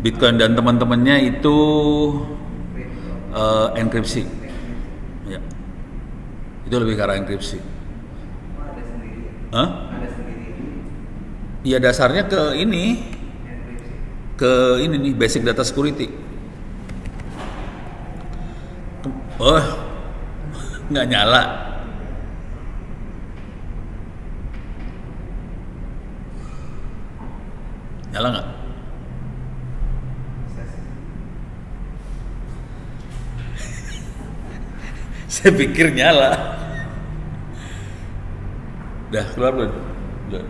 Bitcoin dan teman-temannya itu enkripsi, ya. Itu lebih ke arah enkripsi. Hah? Ya dasarnya ke ini nih, basic data security. Oh, nggak nyala. Nyala nggak? Saya pikir nyala. Udah keluar belum? Udah.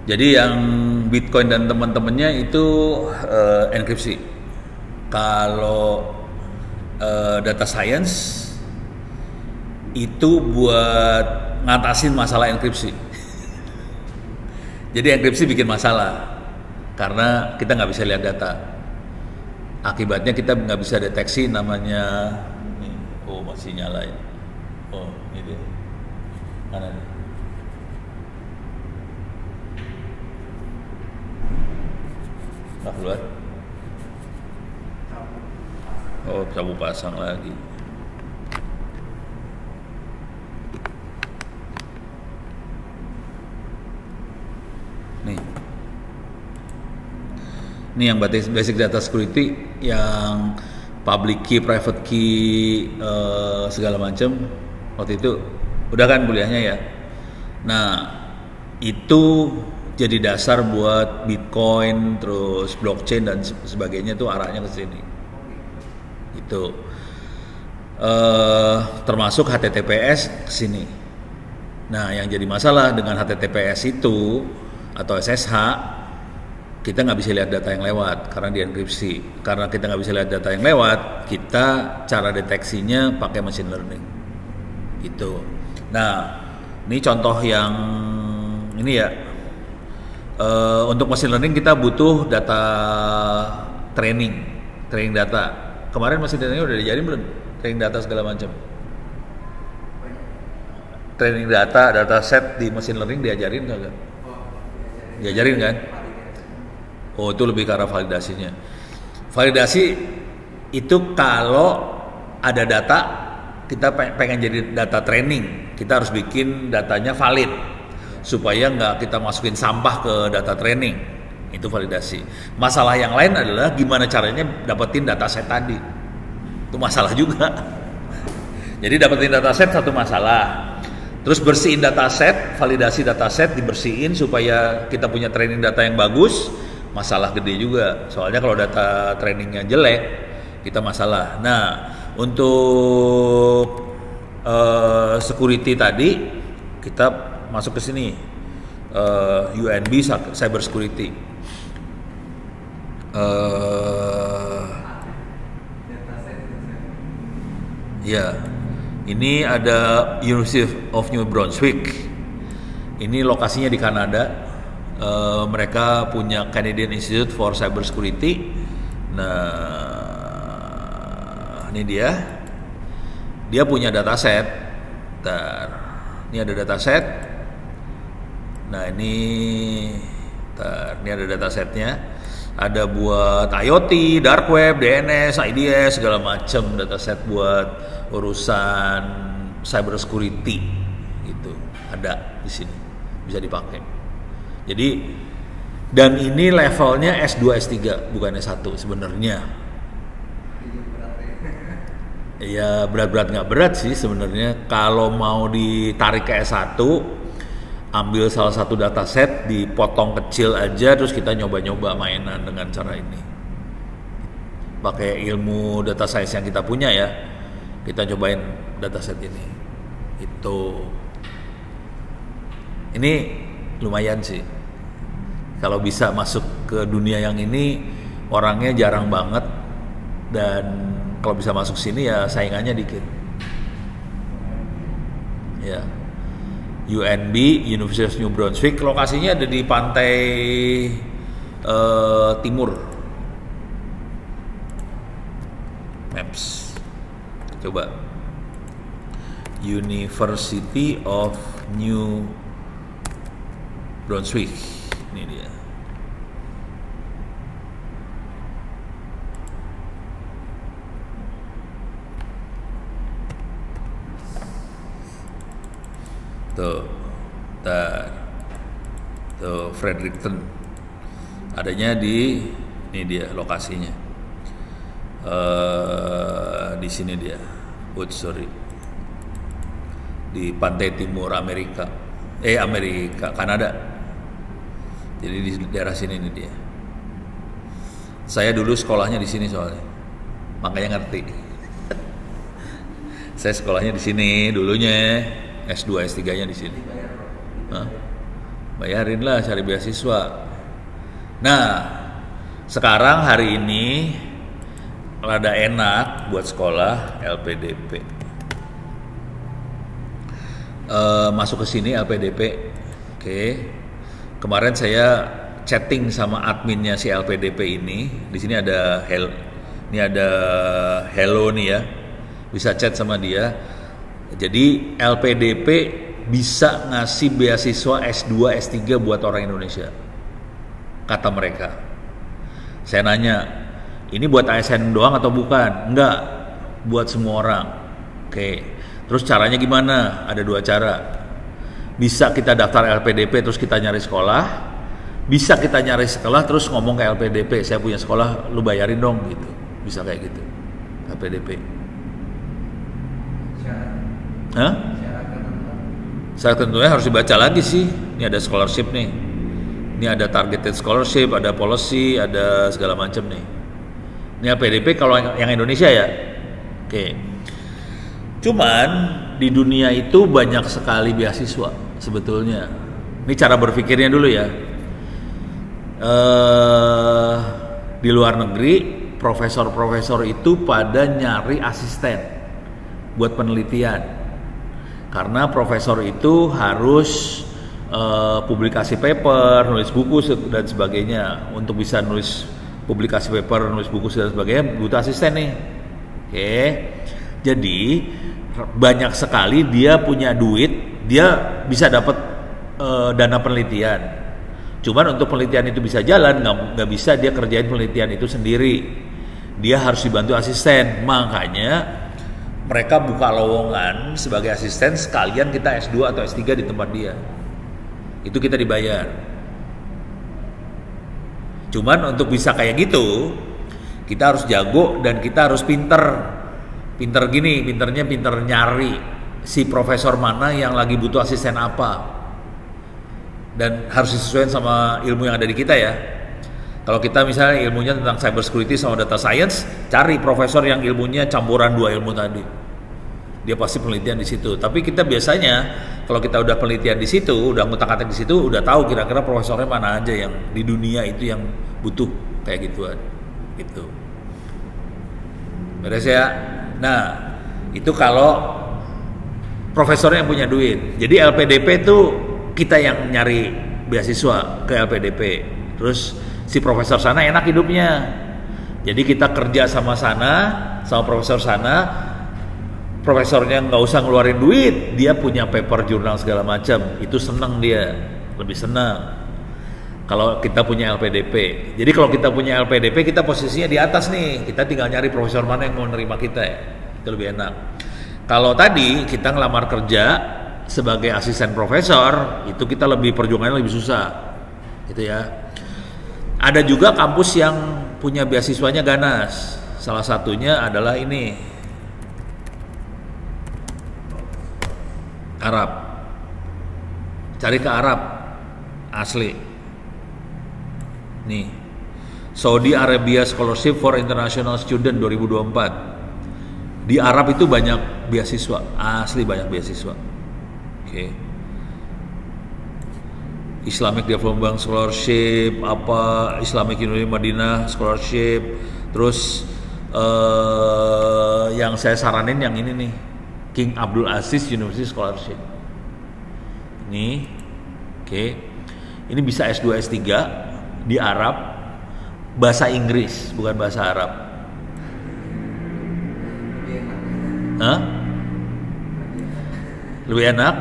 Jadi yang Bitcoin dan teman-temannya itu enkripsi. Kalau data science itu buat ngatasin masalah enkripsi. Jadi enkripsi bikin masalah karena kita nggak bisa lihat data. Akibatnya kita nggak bisa deteksi namanya. Oh masih nyala ya. Oh ini mana nih? Keluar. Oh, sabu pasang lagi. Nih. Ini yang basic data security, yang public key, private key, segala macam. Waktu itu udah kan kuliahnya ya. Nah, itu jadi dasar buat Bitcoin, terus blockchain dan sebagainya tuh arahnya ke sini. Itu termasuk HTTPS ke sini. Nah, yang jadi masalah dengan HTTPS itu atau SSH, kita nggak bisa lihat data yang lewat karena dienkripsi. Karena kita nggak bisa lihat data yang lewat, kita cara deteksinya pakai machine learning. Gitu. Nah, ini contoh yang ini ya. Untuk machine learning kita butuh data training data. Kemarin machine learning udah diajarin belum? Training data segala macam. Training data set di machine learning diajarin nggak? Diajarin kan? Oh itu lebih ke arah validasinya. Validasi itu kalau ada data, kita pengen jadi data training, kita harus bikin datanya valid supaya nggak kita masukin sampah ke data training. Itu validasi. Masalah yang lain adalah gimana caranya dapetin dataset tadi. Itu masalah juga. Jadi dapetin dataset satu masalah. Terus bersihin dataset, validasi dataset dibersihin supaya kita punya training data yang bagus. Masalah gede juga. Soalnya kalau data trainingnya jelek, kita masalah. Nah, untuk security tadi kita masuk ke sini, UNB Cyber Security. Ya, ini ada University of New Brunswick. Ini lokasinya di Kanada. Mereka punya Canadian Institute for Cyber Security. Nah, ini dia. Dia punya dataset. Ini ada dataset. Nah ini ada datasetnya. Ada buat IoT, dark web, DNS, IDS, segala macam dataset buat urusan cyber security gitu. Ada di sini, bisa dipakai. Jadi dan ini levelnya S2 S3 bukan S1 sebenarnya. Ya berat-berat nggak berat sih sebenarnya. Kalau mau ditarik ke S1, ambil salah satu dataset, dipotong kecil aja, terus kita nyoba-nyoba mainan dengan cara ini. Pakai ilmu data science yang kita punya ya, kita cobain dataset ini. Ini lumayan sih. Kalau bisa masuk ke dunia yang ini, orangnya jarang banget, dan kalau bisa masuk sini ya saingannya dikit. Ya. UNB, University of New Brunswick, lokasinya ada di pantai timur. Maps. Coba. University of New Brunswick. Ini dia. Tuh, tuh Fredericton. Adanya di ini dia lokasinya. Di sini dia, di pantai timur Amerika, Kanada. Jadi di daerah sini nih dia. Saya dulu sekolahnya di sini soalnya, makanya ngerti. Saya sekolahnya di sini dulunya, S2, S3-nya di sini. Hah? Bayarin lah cari beasiswa. Nah, sekarang hari ini rada enak buat sekolah LPDP. Masuk ke sini LPDP. Oke. Kemarin saya chatting sama adminnya si LPDP ini. Di sini ada Hello nih ya. Bisa chat sama dia. Jadi LPDP bisa ngasih beasiswa S2, S3 buat orang Indonesia. Kata mereka. Saya nanya, ini buat ASN doang atau bukan? Enggak, buat semua orang. Oke. Terus caranya gimana? Ada 2 cara. Bisa kita daftar LPDP terus kita nyari sekolah. Bisa kita nyari sekolah terus ngomong ke LPDP, saya punya sekolah, lu bayarin dong gitu. Bisa kayak gitu. LPDP. Hah? Syarat tentunya harus dibaca lagi sih. Ini ada scholarship nih. Ini ada targeted scholarship, ada policy, ada segala macam nih. Ini LPDP kalau yang Indonesia ya. Oke. Cuman di dunia itu banyak sekali beasiswa sebetulnya. Ini cara berpikirnya dulu ya. Di luar negeri profesor-profesor itu pada nyari asisten buat penelitian. Karena profesor itu harus publikasi paper, nulis buku dan sebagainya. Untuk bisa nulis publikasi paper, nulis buku dan sebagainya butuh asisten nih. Oke. Jadi banyak sekali dia punya duit, dia bisa dapat dana penelitian. Cuman untuk penelitian itu bisa jalan, nggak bisa dia kerjain penelitian itu sendiri. Dia harus dibantu asisten. Makanya mereka buka lowongan sebagai asisten sekalian kita S2 atau S3 di tempat dia. Itu kita dibayar. Cuman untuk bisa kayak gitu, kita harus jago dan kita harus pinter nyari si profesor mana yang lagi butuh asisten apa. Dan harus disesuaikan sama ilmu yang ada di kita ya. Kalau kita misalnya ilmunya tentang cyber security sama data science, cari profesor yang ilmunya campuran 2 ilmu tadi. Dia pasti penelitian di situ. Tapi kita biasanya kalau kita udah penelitian di situ, udah ngutak-ngatik di situ, udah tahu kira-kira profesornya mana aja yang di dunia itu yang butuh kayak gituan. Gitu. Beres ya. Nah, itu kalau profesornya yang punya duit. Jadi LPDP itu kita yang nyari beasiswa ke LPDP. Terus si profesor sana enak hidupnya. Jadi kita kerja sama profesor sana. Profesornya nggak usah ngeluarin duit, dia punya paper jurnal segala macam. Itu seneng dia, lebih senang. Kalau kita punya LPDP. Jadi kalau kita punya LPDP, kita posisinya di atas nih. Kita tinggal nyari profesor mana yang mau nerima kita ya. Itu lebih enak. Kalau tadi kita ngelamar kerja sebagai asisten profesor, itu kita lebih perjuangannya lebih susah. Gitu ya. Ada juga kampus yang punya beasiswanya ganas. Salah satunya adalah ini. Arab. Cari ke Arab. Asli. Nih. Saudi Arabia Scholarship for International Student 2024. Di Arab itu banyak beasiswa. Asli banyak beasiswa. Oke. Islamic Development Scholarship, Islamic University Madinah Scholarship, terus yang saya saranin yang ini nih, King Abdul Aziz University Scholarship. Ini, oke. Ini bisa S2, S3 di Arab, bahasa Inggris, bukan bahasa Arab. Hah? Lebih enak,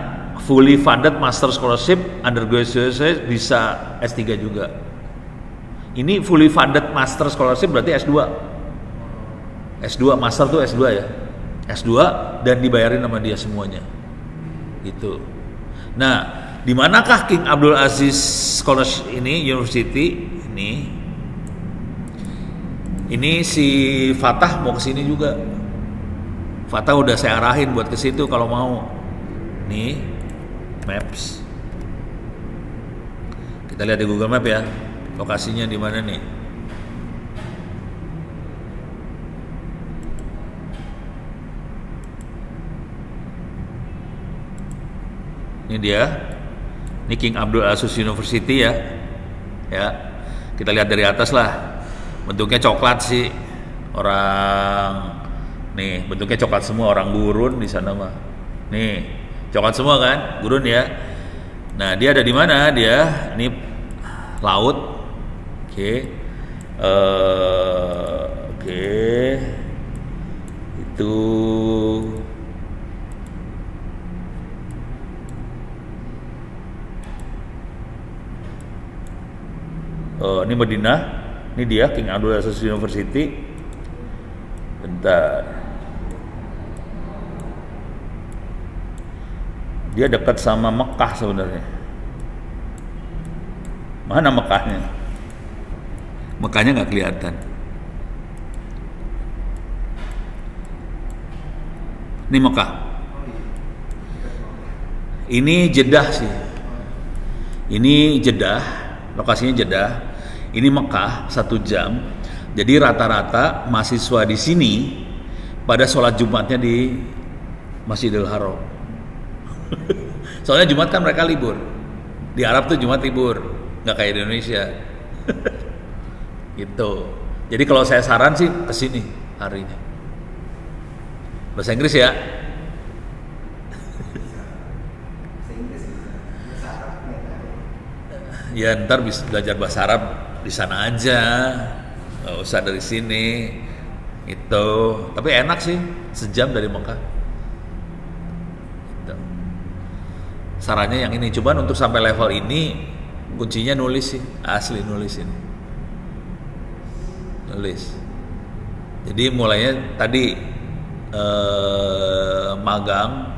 fully funded master scholarship, undergraduate bisa S3 juga. Ini fully funded master scholarship berarti S2. S2, master tuh S2 ya. S2 dan dibayarin sama dia semuanya. Gitu. Nah, di manakah King Abdul Aziz Scholarship ini, University ini? Ini si Fatah mau ke sini juga. Fatah udah saya arahin buat ke situ kalau mau. Nih, Maps. Kita lihat di Google Map ya. Lokasinya di mana nih? Ini dia. Ini King Abdul Aziz University ya. Ya. Kita lihat dari atas lah. Bentuknya coklat sih. Orang nih, bentuknya coklat semua, orang gurun di sana mah. Nih, coklat semua kan? Gurun ya. Nah, dia ada di mana? Dia ini laut. Oke. Itu ini Madinah. Ini dia King Abdul Aziz University. Bentar. Dia dekat sama Mekah sebenarnya. Mana Mekahnya? Mekahnya nggak kelihatan. Ini Mekah. Ini Jeddah sih. Ini Jeddah. Lokasinya Jeddah. Ini Mekah 1 jam. Jadi rata-rata mahasiswa di sini pada sholat Jumatnya di Masjidil Haram. Soalnya Jumat kan mereka libur. Di Arab tuh Jumat libur, nggak kayak di Indonesia. Gitu. Jadi kalau saya saran sih ke sini harinya. Bahasa Inggris ya. Ya ntar bisa belajar bahasa Arab di sana aja, nggak usah dari sini. Itu, tapi enak sih, sejam dari Mekah. Gitu. Sarannya yang ini, cuman untuk sampai level ini kuncinya nulis sih, asli nulis ini. Nulis. Jadi mulainya tadi magang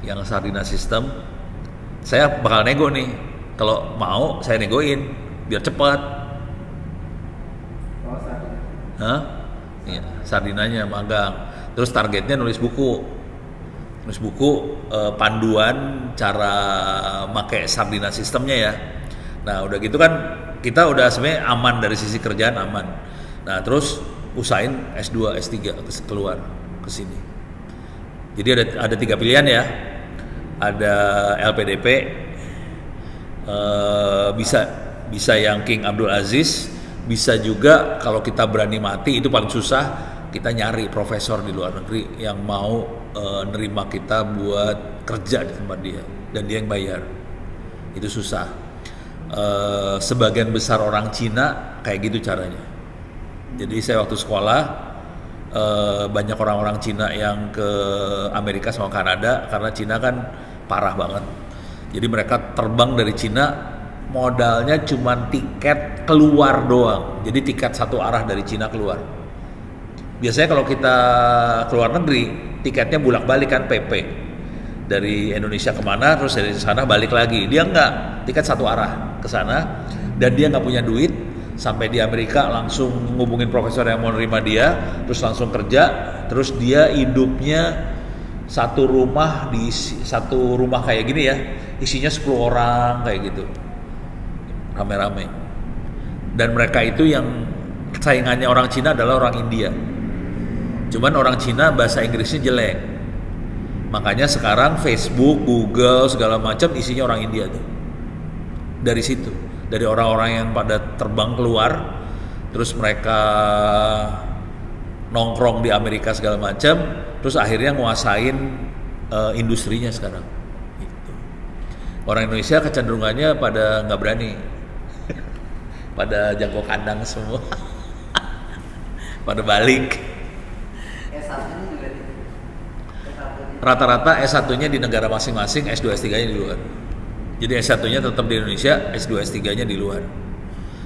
yang Sardina System, saya bakal nego nih. Kalau mau saya negoin biar cepat. Hah? Ya, Sardinanya magang. Terus targetnya nulis buku. Nulis buku panduan cara pakai Sardina sistemnya ya. Nah, udah gitu kan kita udah sebenarnya aman dari sisi kerjaan aman. Nah, terus usahain S2, S3 keluar ke sini. Jadi ada 3 pilihan ya. Ada LPDP, bisa yang King Abdul Aziz, bisa juga kalau kita berani mati itu paling susah, kita nyari profesor di luar negeri yang mau nerima kita buat kerja di tempat dia dan dia yang bayar. Itu susah. Sebagian besar orang Cina kayak gitu caranya. Jadi saya waktu sekolah banyak orang-orang Cina yang ke Amerika sama Kanada karena Cina kan parah banget. Jadi mereka terbang dari Cina, modalnya cuma tiket keluar doang. Jadi tiket satu arah dari Cina keluar. Biasanya kalau kita keluar negeri, tiketnya bolak-balik kan PP. Dari Indonesia kemana, terus dari sana balik lagi. Dia enggak, tiket satu arah ke sana. Dan dia nggak punya duit, sampai di Amerika langsung ngubungin profesor yang mau nerima dia, terus langsung kerja. Terus dia hidupnya satu rumah kayak gini ya, isinya 10 orang kayak gitu, rame-rame. Dan mereka itu yang saingannya orang Cina adalah orang India. Cuman orang Cina bahasa Inggrisnya jelek, makanya sekarang Facebook, Google segala macam isinya orang India tuh. Dari situ, dari orang-orang yang pada terbang keluar, terus mereka nongkrong di Amerika segala macam, terus akhirnya nguasain industrinya sekarang. Gitu. Orang Indonesia kecenderungannya pada nggak berani, pada jago kandang semua, pada balik. rata-rata S1-nya di negara masing-masing, S2 S3-nya di luar. Jadi S1-nya tetap di Indonesia, S2 S3-nya di luar.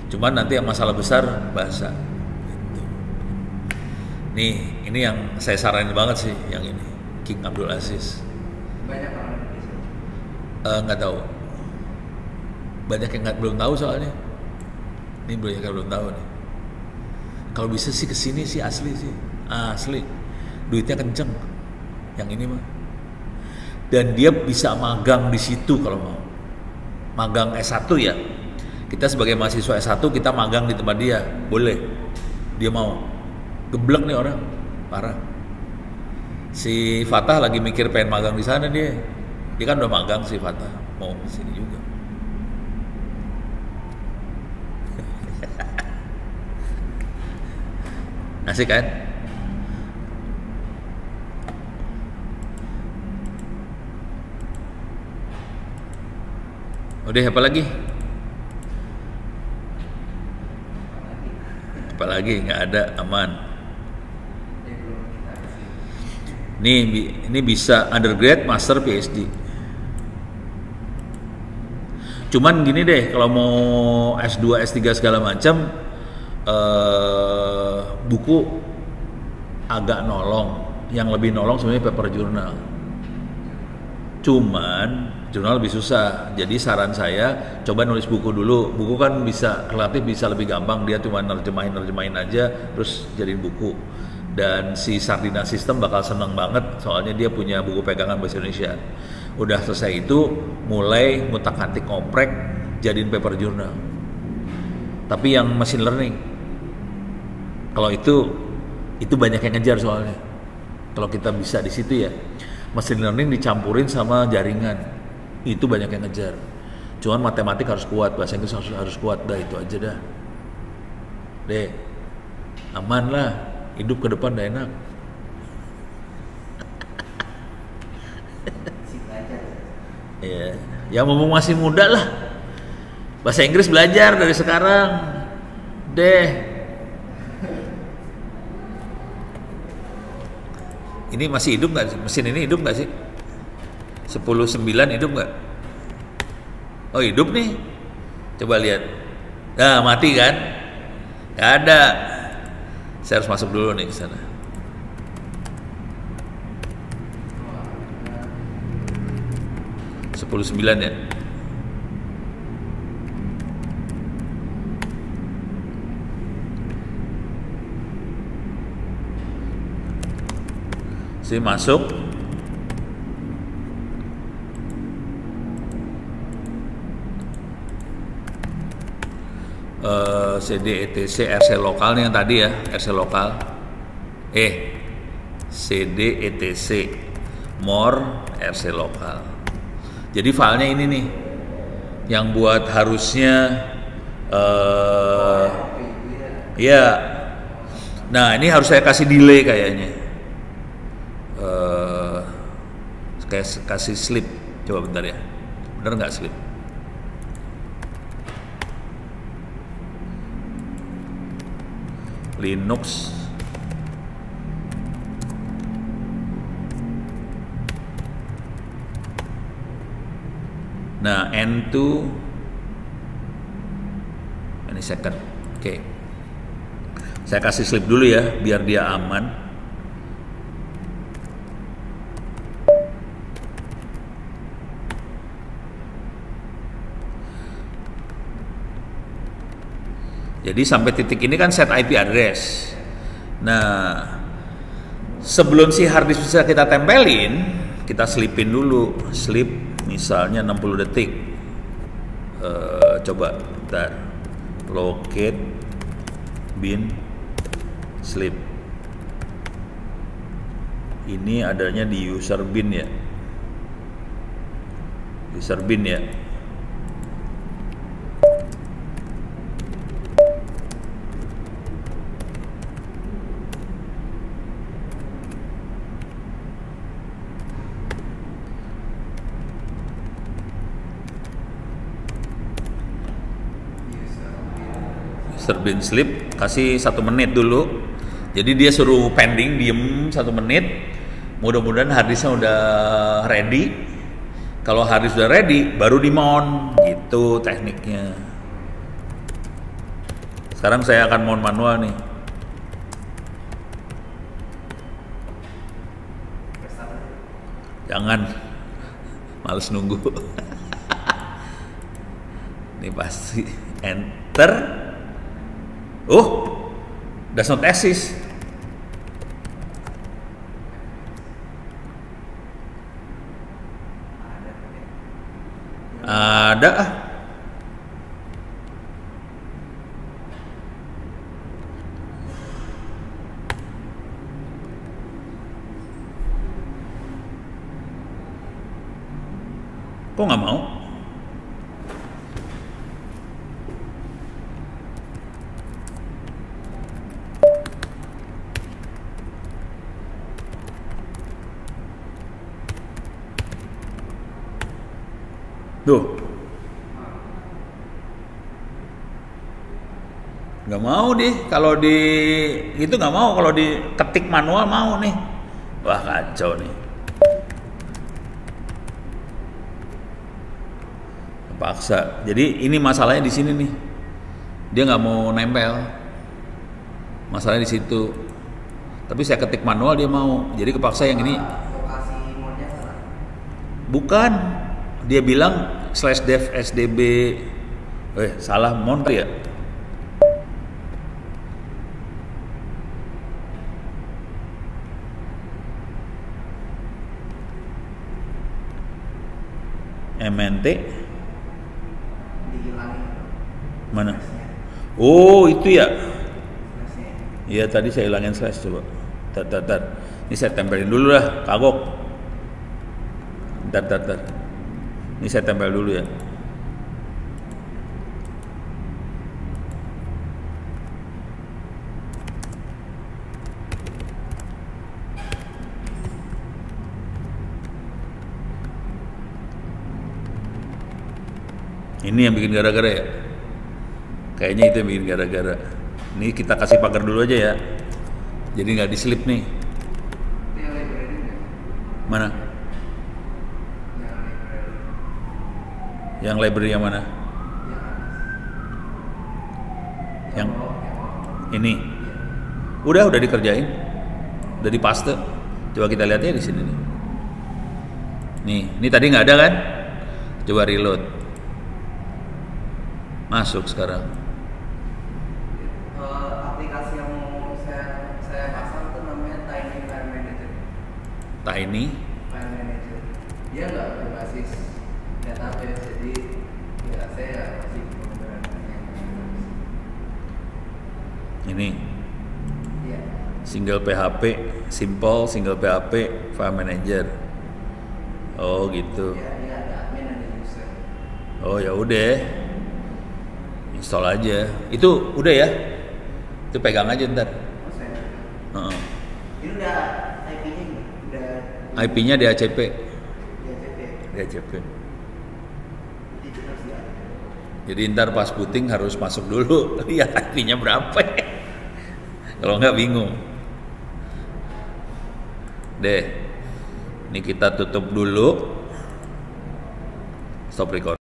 Cuman nanti yang masalah besar bahasa. Gitu. Nih, ini yang saya saranin banget sih, yang ini King Abdul Aziz. Banyak orang Indonesia. Nggak tahu. Banyak yang belum tahu soalnya. Ini banyak yang belum tahu nih. Kalau bisa sih kesini sih asli sih, asli. Duitnya kenceng. Yang ini mah. Dan dia bisa magang di situ kalau mau. Magang S1 ya. Kita sebagai mahasiswa S1 kita magang di tempat dia, boleh. Dia mau. Geblek nih orang, parah. Si Fatah lagi mikir pengen magang di sana dia. Dia kan udah magang si Fatah, mau ke sini juga. Asik kan? Udah apa lagi? Apalagi nggak ada, aman. Ini bisa undergrad, master, PhD. Cuman gini deh, kalau mau S2, S3 segala macam, buku agak nolong. Yang lebih nolong sebenarnya paper journal. Cuman jurnal lebih susah. Jadi saran saya coba nulis buku dulu. Buku kan bisa relatif bisa lebih gampang. Dia cuma nerjemahin aja terus jadiin buku. Dan si Sardina System bakal seneng banget soalnya dia punya buku pegangan bahasa Indonesia. Udah selesai itu mulai ngutak-ngatik ngoprek jadiin paper journal. Tapi yang machine learning. Kalau itu banyak yang ngejar soalnya. Kalau kita bisa di situ ya. Machine learning dicampurin sama jaringan. Itu banyak yang ngejar. Cuman matematik harus kuat, bahasa Inggris harus kuat, dah itu aja dah. Deh, aman lah, hidup ke depan udah enak. Ya, yang ngomong masih muda lah. Bahasa Inggris belajar dari sekarang. Deh. Ini masih hidup nggak sih? Mesin ini hidup nggak sih? 10.9 hidup nggak? Oh hidup nih. Coba lihat. Nah mati kan? Nggak ada. Saya harus masuk dulu nih ke sana. Sepuluh 9 ya. Saya masuk. CD, ETC, RC lokal nih yang tadi ya, RC lokal. CD, ETC, more, RC lokal. Jadi filenya ini nih, yang buat harusnya, ya. Nah ini harus saya kasih delay kayaknya. Kayak kasih sleep. Coba bentar ya. Bener nggak sleep? Linux. Nah, N2 ini second. Oke. Saya kasih sleep dulu ya biar dia aman. Jadi sampai titik ini kan set IP address. Nah, sebelum si hard disk bisa kita tempelin, kita sleepin dulu. Sleep misalnya 60 detik. Coba bentar. Locate bin sleep. Ini adanya di user bin ya. User bin ya. Bin sleep kasih 1 menit dulu, jadi dia suruh pending diem 1 menit, Mudah-mudahan harddisknya udah ready. Kalau harddisk udah ready, baru di mount, gitu tekniknya. Sekarang saya akan mount manual nih. Jangan, males nunggu. Ini pasti enter. Does not exist. Ada ah. Kok nggak mau? Tuh. Nggak mau deh, kalau di itu nggak mau, kalau diketik manual mau nih. Wah kacau nih. Paksa. Jadi ini masalahnya di sini nih. Dia nggak mau nempel. Masalahnya di situ. Tapi saya ketik manual dia mau. Jadi kepaksa yang ini. Lokasi mode-nya salah. Bukan. Dia bilang /dev sdb. Salah mount ya. MNT Dihilangin. mana? Oh itu ya. Flashnya. Iya tadi saya hilangin slash coba. Tar. Ini saya tempelin dulu lah, kagok. Tar. Ini saya tempel dulu ya. Ini yang bikin gara-gara ya? Kayaknya itu yang bikin gara-gara. Ini kita kasih pagar dulu aja ya. Jadi nggak diselip nih. Itu yang library nggak? Mana? Yang library yang mana? Yang ini. Udah dikerjain. Udah dipaste. Coba kita lihat ya di sini nih. Nih, ini tadi nggak ada kan? Coba reload. Masuk sekarang. Aplikasi yang mau saya pasang itu namanya Tiny File Manager. Tiny File Manager. Dia nggak berbasis database, jadi ya saya masih penggunaan yang ini Iya. single PHP, single PHP file manager. Oh gitu. Dia ada admin, ada user. Oh ya udah. Install aja. Itu udah ya. Itu pegang aja ntar. Oh, saya. Heeh. Ini udah IP-nya nggak? Udah IP-nya DHCP. DHCP. DHCP. Jadi tetap sih ada. Jadi ntar pas booting harus masuk dulu. Lihat IP-nya berapa ya. Kalau nggak bingung. Deh. Ini kita tutup dulu. Stop record.